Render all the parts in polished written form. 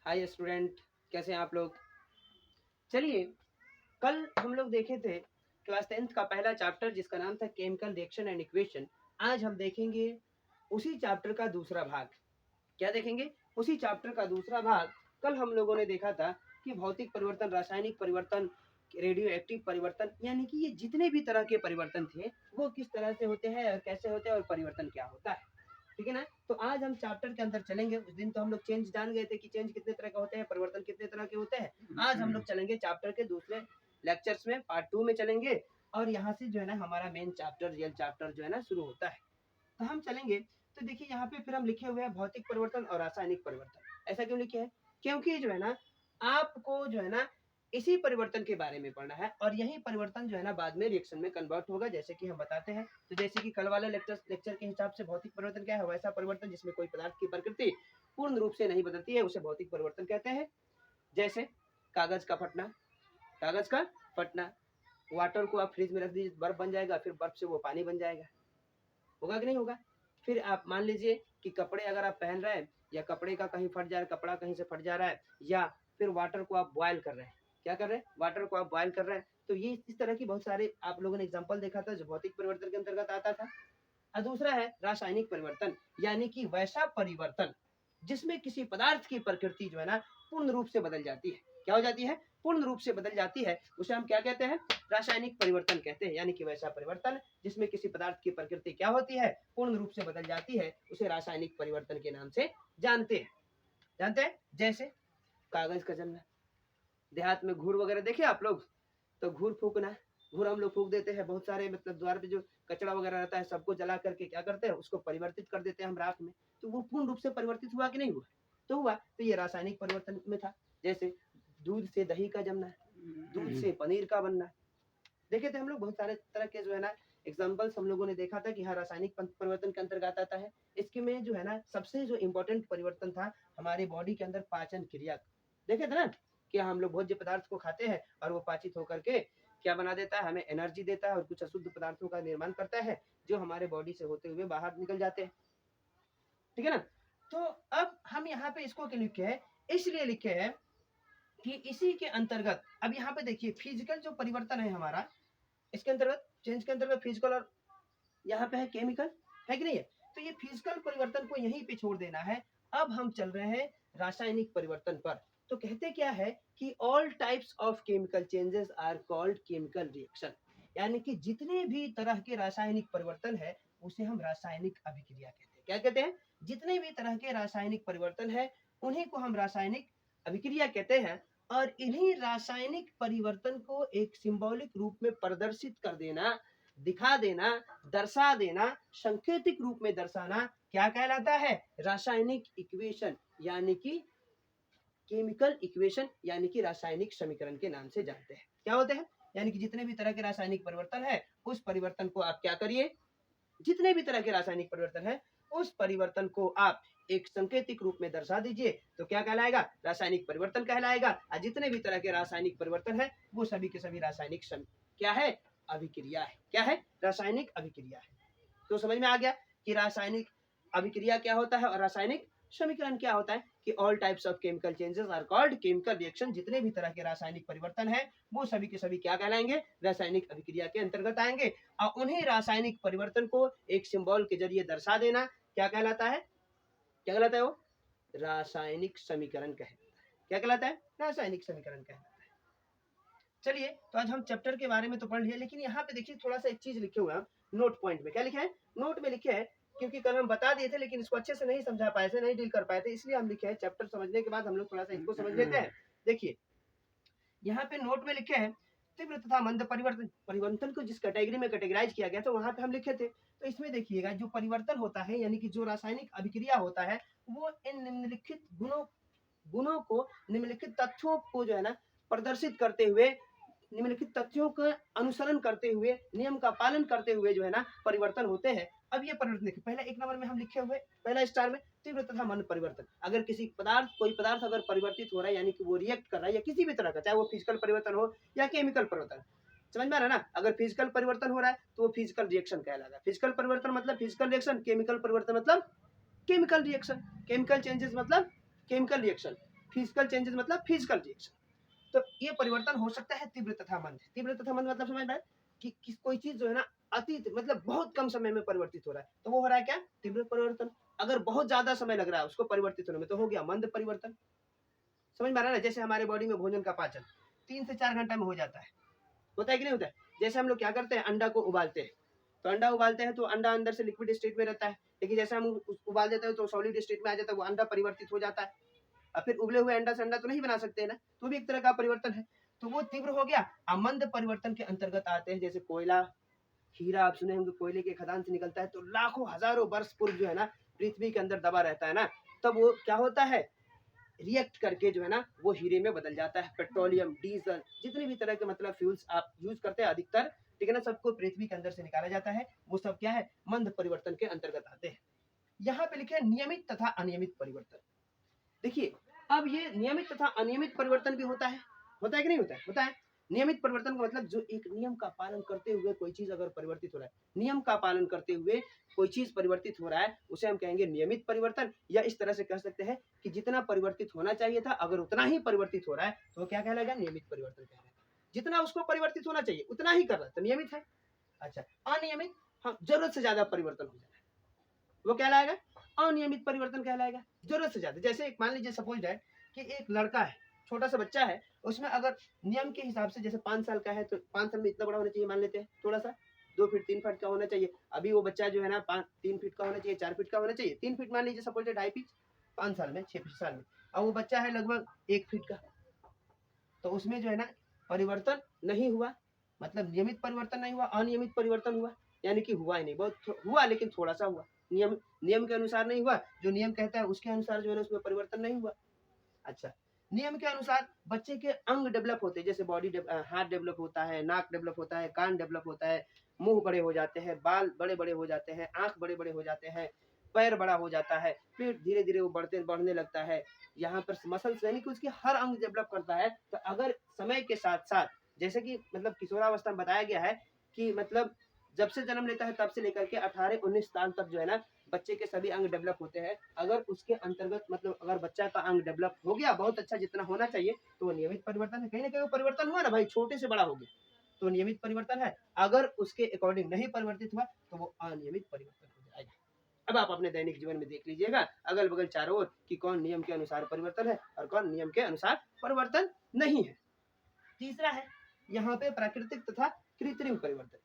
Hi student, कैसे हैं आप लोग। चलिए, कल हम लोग देखे थे क्लास 10th का पहला चैप्टर जिसका नाम था केमिकल रिएक्शन एंड इक्वेशन। आज हम देखेंगे उसी चैप्टर का दूसरा भाग। क्या देखेंगे? उसी चैप्टर का दूसरा भाग। कल हम लोगों ने देखा था कि भौतिक परिवर्तन, रासायनिक परिवर्तन, रेडियो एक्टिव परिवर्तन, यानी कि ये जितने भी तरह के परिवर्तन थे वो किस तरह से होते हैं और कैसे होते हैं और परिवर्तन क्या होता है। ठीक है ना। तो आज हम चैप्टर के अंदर चलेंगे। उस दिन तो हम लोग चेंज जान गए थे कि चेंज कितने तरह के होते हैं, परिवर्तन कितने तरह के होते हैं। आज हम लोग चलेंगे चैप्टर के दूसरे लेक्चर्स में, पार्ट 2 में चलेंगे। और यहाँ से जो है ना हमारा मेन चैप्टर, रियल चैप्टर जो है ना शुरू होता है। तो हम चलेंगे। तो देखिए यहाँ पे फिर हम लिखे हुए हैं भौतिक परिवर्तन और रासायनिक परिवर्तन। ऐसा क्यों लिखे हैं? क्योंकि जो है ना आपको जो है ना इसी परिवर्तन के बारे में पढ़ना है और यही परिवर्तन जो है ना बाद में रिएक्शन में कन्वर्ट होगा, जैसे कि हम बताते हैं। तो जैसे कि कल वाले लेक्चर के हिसाब से भौतिक परिवर्तन क्या है? वैसा परिवर्तन जिसमें कोई पदार्थ की प्रकृति पूर्ण रूप से नहीं बदलती है, उसे भौतिक परिवर्तन कहते हैं। जैसे कागज का फटना, कागज का फटना। वाटर को आप फ्रिज में रख दीजिए, बर्फ बन जाएगा, फिर बर्फ से वो पानी बन जाएगा। होगा कि नहीं होगा? फिर आप मान लीजिए कि कपड़े अगर आप पहन रहे हैं या कपड़े का कहीं फट जा रहा है, कपड़ा कहीं से फट जा रहा है, या फिर वाटर को आप बॉयल कर रहे हैं। क्या कर रहे हैं? वाटर को आप बॉयल कर रहे हैं। तो ये इस तरह की बहुत सारे आप लोगों ने एग्जांपल देखा था जो भौतिक परिवर्तन के अंतर्गत आता था। और दूसरा है रासायनिक परिवर्तन, यानी कि वैसा परिवर्तन जिसमें किसी पदार्थ की प्रकृति जो है ना पूर्ण रूप से बदल जाती है। क्या हो जाती है? पूर्ण रूप से बदल जाती है। उसे हम क्या कहते हैं? रासायनिक परिवर्तन कहते हैं। यानी कि वैसा परिवर्तन जिसमें किसी पदार्थ की प्रकृति क्या होती है? पूर्ण रूप से बदल जाती है, उसे रासायनिक परिवर्तन के नाम से जानते हैं। जानते हैं? जैसे कागज का जलना। देहात में घूर वगैरह देखे आप लोग? तो घूर फूकना, घूर हम लोग फूक देते हैं। बहुत सारे मतलब द्वार पे जो कचरा वगैरह रहता है सबको जला करके क्या करते हैं? उसको परिवर्तित कर देते हैं हम राख में। तो वो पूर्ण रूप से परिवर्तित हुआ कि नहीं हुआ? तो हुआ। तो ये रासायनिक परिवर्तन में था। जैसे दूध से दही का जमना, दूध से पनीर का बनना। देखे थे हम लोग बहुत सारे तरह के जो है ना एग्जाम्पल्स हम लोगों ने देखा था कि हाँ रासायनिक परिवर्तन के अंतर्गत आता है। इसके में जो है ना सबसे जो इम्पोर्टेंट परिवर्तन था हमारे बॉडी के अंदर पाचन क्रिया। देखे थे ना कि हम लोग भोज्य पदार्थ को खाते हैं और वो पाचित होकर के क्या बना देता है? हमें एनर्जी देता है और कुछ अशुद्ध पदार्थों का निर्माण करता है जो हमारे बॉडी से होते हुए बाहर निकल जाते हैं। ठीक है ना। तो अब हम यहाँ पे इसको क्यों लिखे हैं? इसलिए लिखे हैं कि इसी के अंतर्गत अब यहाँ पे देखिए फिजिकल जो परिवर्तन है हमारा, इसके अंतर्गत चेंज के अंतर्गत फिजिकल और यहाँ पे है केमिकल, है कि नहीं है? तो ये फिजिकल परिवर्तन को यहीं पे छोड़ देना है। अब हम चल रहे हैं रासायनिक परिवर्तन पर। तो कहते क्या है कि all types of chemical changes are called chemical reaction, यानी कि जितने भी तरह के रासायनिक परिवर्तन है उसे हम रासायनिक अभिक्रिया कहते हैं। क्या कहते हैं? जितने भी तरह के रासायनिक परिवर्तन है उन्हीं को हम रासायनिक अभिक्रिया कहते हैं। और इन्हीं रासायनिक परिवर्तन को एक सिंबॉलिक रूप में प्रदर्शित कर देना, दिखा देना, दर्शा देना, सांकेतिक रूप में दर्शाना क्या कहलाता है? रासायनिक इक्वेशन, यानी कि केमिकल इक्वेशन, यानी कि रासायनिक समीकरण के नाम से जानते हैं। क्या होते हैं? यानी कि जितने भी तरह के रासायनिक परिवर्तन है उस परिवर्तन को आप क्या करिए? जितने भी तरह के रासायनिक परिवर्तन है उस परिवर्तन को आप एक सांकेतिक रूप में दर्शा दीजिए तो क्या कहलाएगा? रासायनिक परिवर्तन कहलाएगा। और जितने भी तरह के रासायनिक परिवर्तन है वो सभी के सभी रासायनिक क्या है? अभिक्रिया है। क्या है? रासायनिक अभिक्रिया है। तो समझ में आ गया कि रासायनिक अभिक्रिया क्या होता है और रासायनिक समीकरण क्या होता है। कि all types of chemical changes are called chemical reaction, जितने भी तरह के रासायनिक परिवर्तन है वो सभी के सभी क्या कहलाएंगे? रासायनिक अभिक्रिया के अंतर्गत आएंगे। और उन्हीं रासायनिक परिवर्तन को एक सिंबल के जरिए दर्शा देना क्या कहलाता है? क्या कहलाता है? वो रासायनिक समीकरण कहलाता है। क्या कहलाता है? रासायनिक समीकरण कहलाता है। चलिए, तो आज हम चैप्टर के बारे में तो पढ़ लिया, लेकिन यहाँ पे देखिए थोड़ा सा एक चीज लिखे हुआ है नोट पॉइंट में। क्या लिखे है? नोट में लिखे है, क्योंकि कल हम बता दिए थे लेकिन इसको अच्छे से नहीं समझा पाए थे, नहीं डील कर पाए थे, इसलिए हम लिखे हैं। चैप्टर समझने के बाद हम लोग थोड़ा सा इसको समझ लेते हैं। देखिए यहाँ पे नोट में लिखे हैं तीव्र तथा मंद परिवर्तन, परिवर्तन को जिस कैटेगरी में कैटेगराइज किया गया तो वहां पे हम लिखे थे। तो इसमें देखिएगा जो परिवर्तन होता है यानी कि जो रासायनिक अभिक्रिया होता है वो इन निम्नलिखित गुणों को, निम्नलिखित तथ्यों को जो है ना प्रदर्शित करते हुए, निम्नलिखित तथ्यों का अनुसरण करते हुए, नियम का पालन करते हुए जो है ना परिवर्तन होते हैं। अब ये परिवर्तन देखिए पहला एक नंबर में हम लिखे हुए, पहला स्टार में तीव्र तथा मंद परिवर्तन। अगर किसी पदार्थ, कोई पदार्थ अगर परिवर्तित हो रहा है यानी कि वो रिएक्ट कर रहा है या किसी भी तरह का, चाहे वो फिजिकल परिवर्तन हो या केमिकल परिवर्तन, समझ में आ रहा है ना? अगर फिजिकल परिवर्तन हो रहा है तो वो फिजिकल रिएक्शन कहलाएगा। फिजिकल परिवर्तन मतलब फिजिकल रिएक्शन, केमिकल परिवर्तन मतलब केमिकल रिएक्शन, केमिकल चेंजेस मतलब केमिकल रिएक्शन। फिजिकल चेंजेस मतलब फिजिकल रिएक्शन। तो ये परिवर्तन हो सकता है तीव्र तथा मंद। तीव्र तथा मंद मतलब समझ में आया कि कोई चीज जो है ना अति मतलब बहुत कम समय में परिवर्तित हो रहा है, तो वो हो रहा है क्या, तीव्र परिवर्तन। अगर बहुत ज्यादा समय लग रहा है उसको परिवर्तित होने में, तो हो गया मंद परिवर्तन। समझ में आ रहा है ना? जैसे हमारे बॉडी में भोजन का पाचन 3 से 4 घंटा में हो जाता है, होता है कि नहीं होता है? जैसे हम लोग क्या करते हैं, अंडा को उबालते हैं, तो अंडा उबालते हैं तो अंडा अंदर से लिक्विड स्टेट में रहता है, लेकिन जैसे हम उबाल देते हैं तो सॉलिड स्टेट में आ जाता है, वो अंडा परिवर्तित हो जाता है। अब फिर उबले हुए अंडा से अंडा तो नहीं बना सकते ना, तो भी एक तरह का परिवर्तन है, तो वो तीव्र हो गया। मंद परिवर्तन के अंतर्गत आते हैं जैसे कोयला, हीरा, आप सुने होंगे कोयले के खदान से निकलता है तो लाखों हजारों वर्ष पूर्व जो है ना पृथ्वी के अंदर दबा रहता है ना, तब वो क्या होता है, रिएक्ट करके जो है ना वो हीरे में बदल जाता है। पेट्रोलियम, डीजल, जितने भी तरह के मतलब फ्यूल्स आप यूज करते हैं अधिकतर, ठीक है ना, सबको पृथ्वी के अंदर से निकाला जाता है, वो सब क्या है, मंद परिवर्तन के अंतर्गत आते हैं। यहाँ पे लिखे नियमित तथा अनियमित परिवर्तन। देखिए अब ये नियमित तथा अनियमित परिवर्तन भी होता है कि नहीं होता है? होता है। नियमित परिवर्तन का मतलब जो एक नियम का पालन करते हुए कोई चीज अगर परिवर्तित हो रहा है, नियम का पालन करते हुए कोई चीज परिवर्तित हो रहा है, उसे हम कहेंगे नियमित परिवर्तन। या इस तरह से कह सकते हैं कि जितना परिवर्तित होना चाहिए था अगर उतना ही परिवर्तित हो रहा है तो क्या कहलाएगा, नियमित परिवर्तन कहलाएगा। जितना उसको परिवर्तित होना चाहिए उतना ही कर रहा है तो नियमित है। अच्छा, अनियमित, हाँ, जरूरत से ज्यादा परिवर्तन हो जाए वो कहलाएगा अनियमित परिवर्तन कहलाएगा। जरूरत से ज्यादा, जैसे मान लीजिए सपोज दैट कि एक लड़का है, छोटा सा बच्चा है, उसमें अगर नियम के हिसाब से जैसे 5 साल का है तो 5 साल में इतना बड़ा होना चाहिए, मान लेते हैं थोड़ा सा 2 फीट 3 फीट का होना चाहिए। अभी वो बच्चा जो है ना 3 फीट का होना चाहिए, 4 फीट का होना चाहिए। 3 फीट मान लीजिए सपोज दैट 2.5 फीट 5 साल में, 6 साल में, अब वो बच्चा है लगभग 1 फीट का, तो उसमें जो है ना परिवर्तन नहीं हुआ, मतलब नियमित परिवर्तन नहीं हुआ, अनियमित परिवर्तन हुआ, यानी कि हुआ ही नहीं, बहुत हुआ लेकिन थोड़ा सा हुआ। नियम के अनुसार नहीं हुआ, जो नियम कहता है उसके अनुसार जो है ना उसमें परिवर्तन नहीं हुआ। अच्छा, नियम के अनुसार बच्चे के अंग डेवलप होते हैं, जैसे बॉडी हाथ डेवलप होता है, नाक डेवलप होता है, कान डेवलप होता है, मुंह बड़े हो जाते हैं, बाल बड़े बड़े हो जाते हैं, आंख बड़े बड़े हो जाते हैं, पैर बड़ा हो जाता है, फिर धीरे धीरे वो बढ़ने लगता है। यहाँ पर मसल्स यानी कि उसकी हर अंग डेवलप करता है। तो अगर समय के साथ साथ जैसे कि मतलब किशोरावस्था में बताया गया है कि मतलब जब से जन्म लेता है तब से लेकर के 18-19 साल तक जो है ना बच्चे के सभी अंग डेवलप होते हैं। अगर उसके अंतर्गत मतलब अगर बच्चा का अंग डेवलप हो गया बहुत अच्छा जितना होना चाहिए तो वो नियमित परिवर्तन है। कहीं ना कहीं वो परिवर्तन हुआ ना भाई, छोटे से बड़ा हो गया तो नियमित परिवर्तन है। अगर उसके अकॉर्डिंग नहीं परिवर्तित हुआ तो वो अनियमित परिवर्तन हो जाएगा। अब आप अपने दैनिक जीवन में देख लीजिएगा अगल बगल चारों ओर कि कौन नियम के अनुसार परिवर्तन है और कौन नियम के अनुसार परिवर्तन नहीं है। तीसरा है यहाँ पे प्राकृतिक तथा कृत्रिम परिवर्तन।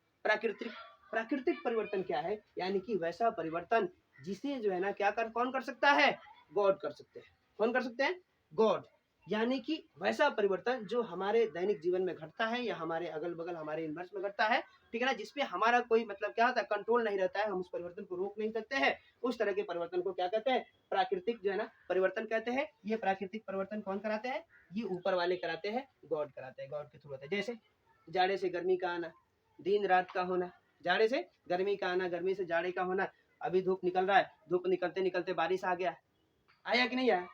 प्राकृतिक परिवर्तन क्या है, यानी कि वैसा परिवर्तन जिसे जो है ना कौन कर सकता है, गॉड कर सकते हैं। कौन कर सकते हैं, गॉड। यानी कि वैसा परिवर्तन जो हमारे दैनिक जीवन में घटता है या हमारे अगल बगल हमारे यूनिवर्स में घटता है, ठीक है ना, जिसपे हमारा कोई मतलब क्या होता है, कंट्रोल नहीं रहता है, हम उस परिवर्तन को रोक नहीं सकते हैं, उस तरह के परिवर्तन को क्या कहते हैं, प्राकृतिक जो है ना परिवर्तन कहते हैं। ये प्राकृतिक परिवर्तन कौन कराते हैं, ये ऊपर वाले कराते हैं, गॉड कराते हैं, गॉड के थ्रू होता है। जैसे जाड़े से गर्मी का आना, दिन रात का होना, जाड़े से गर्मी का आना, गर्मी से जाड़े का होना। अभी धूप निकल रहा है, धूप निकलते निकलते बारिश आ गया, आया कि नहीं आया,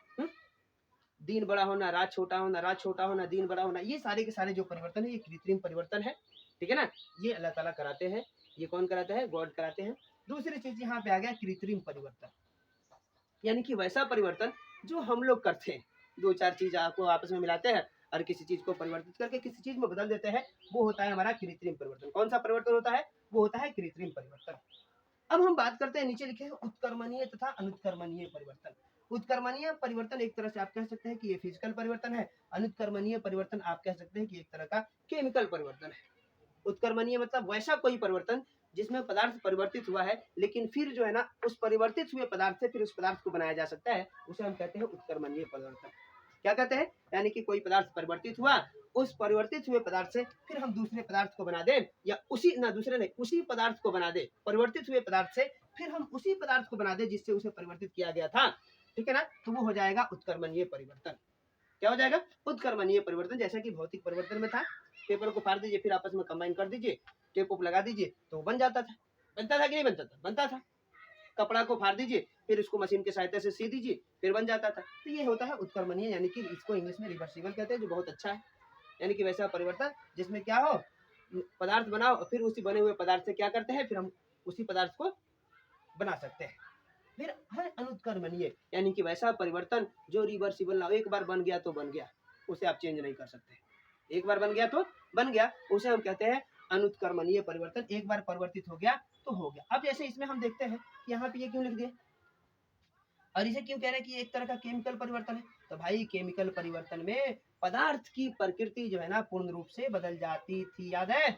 दिन बड़ा होना, रात छोटा होना, रात छोटा होना, दिन बड़ा होना, ये सारे के सारे जो परिवर्तन है ये कृत्रिम परिवर्तन है, ठीक है ना, ये अल्लाह ताला कराते हैं। ये कौन कराते हैं, गॉड कराते हैं। दूसरी चीज यहाँ पे आ गया कृत्रिम परिवर्तन, यानी कि वैसा परिवर्तन जो हम लोग करते हैं, 2-4 चीज आपको आपस में मिलाते हैं और किसी चीज को परिवर्तित करके किसी चीज में बदल देते हैं, वो होता है हमारा कृत्रिम परिवर्तन। कौन सा परिवर्तन होता है, वो होता है कृत्रिम परिवर्तन। अब हम बात करते हैं, नीचे लिखे हैं उत्कर्मणीय तथा अनुत्कर्मणीय परिवर्तन। उत्कर्मणीय परिवर्तन एक तरह से आप कह सकते हैं कि ये फिजिकल परिवर्तन है, अनुत्कर्मणीय परिवर्तन आप कह सकते हैं कि एक तरह का केमिकल परिवर्तन है। उत्कर्मणीय मतलब वैसा कोई परिवर्तन जिसमें पदार्थ परिवर्तित हुआ है लेकिन फिर जो है ना उस परिवर्तित हुए पदार्थ से फिर उस पदार्थ को बनाया जा सकता है, उसे हम कहते हैं उत्कर्मणीय परिवर्तन। क्या कहते हैं, यानी कि कोई पदार्थ परिवर्तित हुआ, उस परिवर्तित हुए पदार्थ से फिर हम दूसरे पदार्थ को बना दे, या उसी ना दूसरे नहीं उसी पदार्थ को बना दे, परिवर्तित हुए पदार्थ से फिर हम उसी पदार्थ को बना दे जिससे उसे परिवर्तित किया गया था, ठीक है ना, तो वो हो जाएगा उत्कर्मणीय परिवर्तन। क्या हो जाएगा, उत्कर्मणीय परिवर्तन। जैसा कि भौतिक परिवर्तन में था, पेपर को फाड़ दीजिए फिर आपस में कंबाइन कर दीजिए, टेप उप लगा दीजिए तो बन जाता था, बनता था कि नहीं बनता था, बनता था। कपड़ा को फाड़ दीजिए फिर उसको मशीन की सहायता से सी दीजिए फिर बन जाता था। तो ये होता है उत्कर्मणीय, यानी कि इसको इंग्लिश में रिवर्सिबल कहते हैं, जो बहुत अच्छा है। यानी कि वैसा परिवर्तन जिसमें क्या हो, पदार्थ बनाओ और फिर उसी बने हुए पदार्थ से क्या करते हैं, फिर हम उसी पदार्थ को बना सकते हैं। फिर है अनुत्क्रमणीय, यानी कि वैसा परिवर्तन जो रिवर्सिबल ना हो, एक बार बन गया तो बन गया, उसे आप चेंज नहीं कर सकते, एक बार बन गया तो बन गया, उसे हम कहते हैं अनुत्क्रमणीय परिवर्तन, एक बार परिवर्तित हो गया तो हो गया। अब जैसे इसमें हम देखते हैं कि यहाँ पे ये क्यों लिख दिए और इसे क्यों कह रहे हैं कि एक तरह का केमिकल परिवर्तन है, तो भाई केमिकल परिवर्तन में पदार्थ की प्रकृति जो है ना पूर्ण रूप से बदल जाती थी, याद है,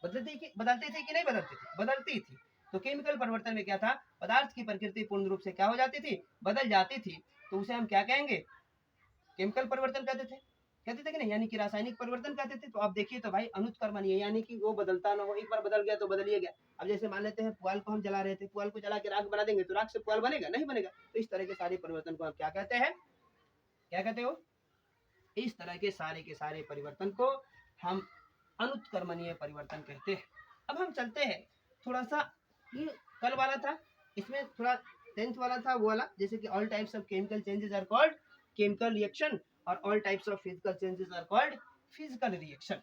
बदलती थी कि नहीं बदलती थी, बदलती थी। तो केमिकल परिवर्तन में क्या था, पदार्थ की प्रकृति पूर्ण रूप से क्या हो जाती थी, बदल जाती थी, तो उसे हम क्या कहेंगे, केमिकल परिवर्तन कहते थे कि नहीं, यानी कि रासायनिक परिवर्तन कहते थे। तो आप देखिए तो भाई अनुत्क्रमणीय, यानी कि वो बदलता ना हो, एक बार बदल गया तो बदल ही गया। अब जैसे मान लेते हैं पुआल को हम जला रहे थे, पुआल को जला के राख बना देंगे तो राख से पुआल बनेगा, नहीं बनेगा। तो इस तरह के सारे परिवर्तन को हम क्या कहते हैं, क्या कहते हो, इस तरह के सारे परिवर्तन को हम अनुत्क्रमणीय परिवर्तन कहते हैं। अब हम चलते हैं थोड़ा सा, ये कल वाला था, इसमें थोड़ा 10th वाला था वो वाला, जैसे कि all types of chemical changes are called chemical reaction और all types of physical changes are called physical reaction.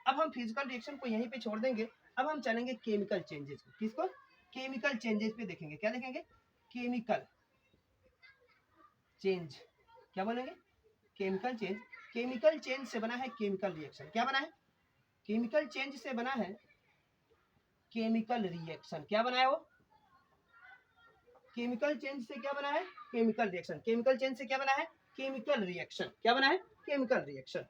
अब हम फिजिकल रिएक्शन को यहीं पे छोड़ देंगे, अब हम चलेंगे केमिकल चेंजेस को, किसको, केमिकल चेंजेस पे देखेंगे, क्या देखेंगे, केमिकल चेंज, क्या बोलेंगे, केमिकल चेंज। केमिकल चेंज से बना है केमिकल रिएक्शन, क्या बना है, केमिकल चेंज से बना है केमिकल रिएक्शन, क्या बना है वो, केमिकल चेंज से क्या बना है, केमिकल रिएक्शन, केमिकल चेंज से क्या बना है, केमिकल रिएक्शन, क्या बना है, केमिकल रिएक्शन।